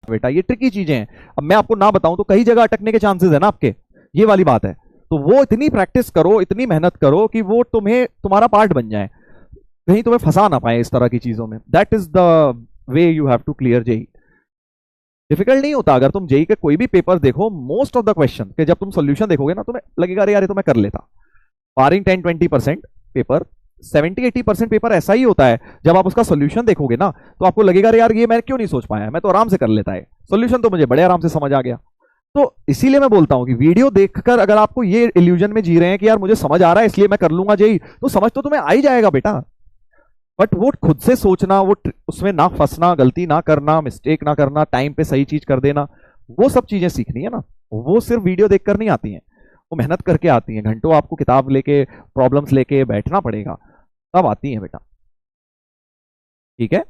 बेटा, ये ट्रिकी चीजें हैं। अब मैं आपको ना बताऊं तो कई जगह अटकने के चांसेस है ना आपके, ये वाली बात है। तो वो इतनी प्रैक्टिस करो, इतनी मेहनत करो कि वो तुम्हें तुम्हारा पार्ट बन जाए, कहीं तुम्हें फंसा ना पाए इस तरह की चीजों में। That is the way you have to clear JEE. Difficult नहीं होता। अगर तुम जेई के कोई भी पेपर देखो, मोस्ट ऑफ द क्वेश्चन के जब तुम सोल्यूशन देखोगे ना, तुम्हें लगेगा अरे यार ये तो मैं कर लेता। बारिंग 10-20% पेपर, 70-80% पेपर ऐसा ही होता है, जब आप उसका सोल्यूशन देखोगे ना तो आपको लगेगा अरे यार ये मैं क्यों नहीं सोच पाया, मैं तो आराम से कर लेता है, सोल्यूशन तो मुझे बड़े आराम से समझ आ गया। तो इसीलिए मैं बोलता हूं कि वीडियो देखकर अगर आपको ये इल्यूजन में जी रहे हैं कि यार मुझे समझ आ रहा है इसलिए मैं कर लूंगा जेई, तो समझ तो तुम्हें आ ही जाएगा बेटा। बट वो खुद से सोचना, वो उसमें ना फंसना, गलती ना करना, मिस्टेक ना करना, टाइम पे सही चीज कर देना, वो सब चीजें सीखनी है ना। वो सिर्फ वीडियो देखकर नहीं आती हैं, वो मेहनत करके आती हैं। घंटों आपको किताब लेके, प्रॉब्लम्स लेके बैठना पड़ेगा, तब आती हैं बेटा। ठीक है।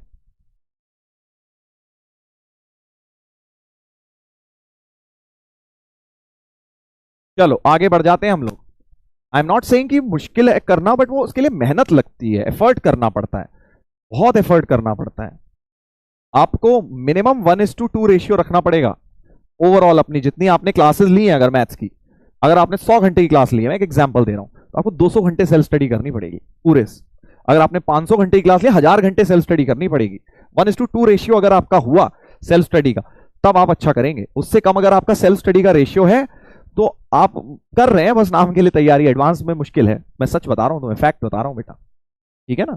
चलो आगे बढ़ जाते हैं हम लोग। आई एम नॉट सेइंग कि मुश्किल है करना, बट वो उसके लिए मेहनत लगती है, एफर्ट करना पड़ता है, बहुत एफर्ट करना पड़ता है। आपको मिनिमम 1:2 रेशियो रखना पड़ेगा ओवरऑल अपनी जितनी आपने क्लासेस ली हैं। अगर मैथ्स की, अगर आपने 100 घंटे की क्लास ली है, मैं एक एग्जांपल दे रहा हूं, तो आपको 200 घंटे सेल्फ स्टडी करनी पड़ेगी पूरे। अगर आपने 500 घंटे की क्लास ली, 1000 घंटे सेल्फ स्टडी करनी पड़ेगी। 1:2 रेशियो अगर आपका हुआ सेल्फ स्टडी का, तब आप अच्छा करेंगे। उससे कम अगर आपका सेल्फ स्टडी का रेशियो है, तो आप कर रहे हैं बस नाम के लिए तैयारी, एडवांस में मुश्किल है। मैं सच बता रहा हूं तुम्हें, फैक्ट बता रहा हूं बेटा। ठीक है ना।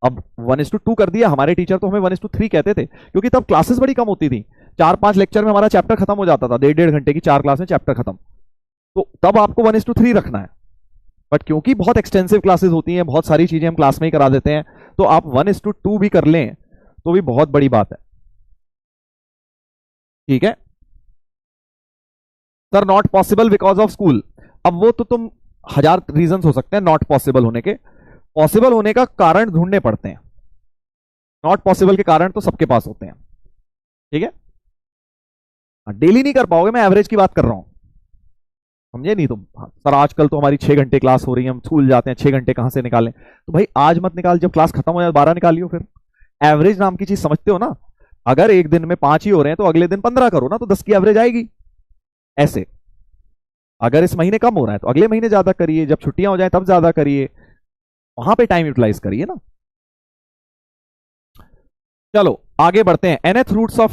अब 1:2 कर दिया, हमारे टीचर तो हमें 1:3 कहते थे, क्योंकि तब क्लासेस बड़ी कम होती थी। 4-5 लेक्चर में हमारा चैप्टर खत्म हो जाता था, 1.5 घंटे की 4 क्लास में चैप्टर खत्म। तो तब आपको 1:3 रखना है। बट क्योंकि बहुत एक्सटेंसिव क्लासेस होती हैं, बहुत सारी चीजें हम क्लास में ही करा देते हैं, तो आप 1:2 भी कर लें तो भी बहुत बड़ी बात है। ठीक है sir, not possible because of school. अब वो तो तुम 1000 रीजन हो सकते हैं नॉट पॉसिबल होने के, पॉसिबल होने का कारण ढूंढने पड़ते हैं। नॉट पॉसिबल के कारण तो सबके पास होते हैं। ठीक है, डेली नहीं कर पाओगे, मैं एवरेज की बात कर रहा हूं, समझे नहीं तुम। हाँ, सर आजकल तो हमारी 6 घंटे क्लास हो रही है, हम स्कूल जाते हैं, 6 घंटे कहां से निकालें? तो भाई आज मत निकाल, जब क्लास खत्म हो जाए 12 निकालियो फिर। एवरेज नाम की चीज समझते हो ना। अगर एक दिन में 5 ही हो रहे हैं तो अगले दिन 15 करो ना, तो 10 की एवरेज आएगी। ऐसे अगर इस महीने कम हो रहा है तो अगले महीने ज्यादा करिए, जब छुट्टियां हो जाए तब ज्यादा करिए, वहां पे टाइम यूटिलाइज करिए ना। चलो आगे बढ़ते हैं। nth roots of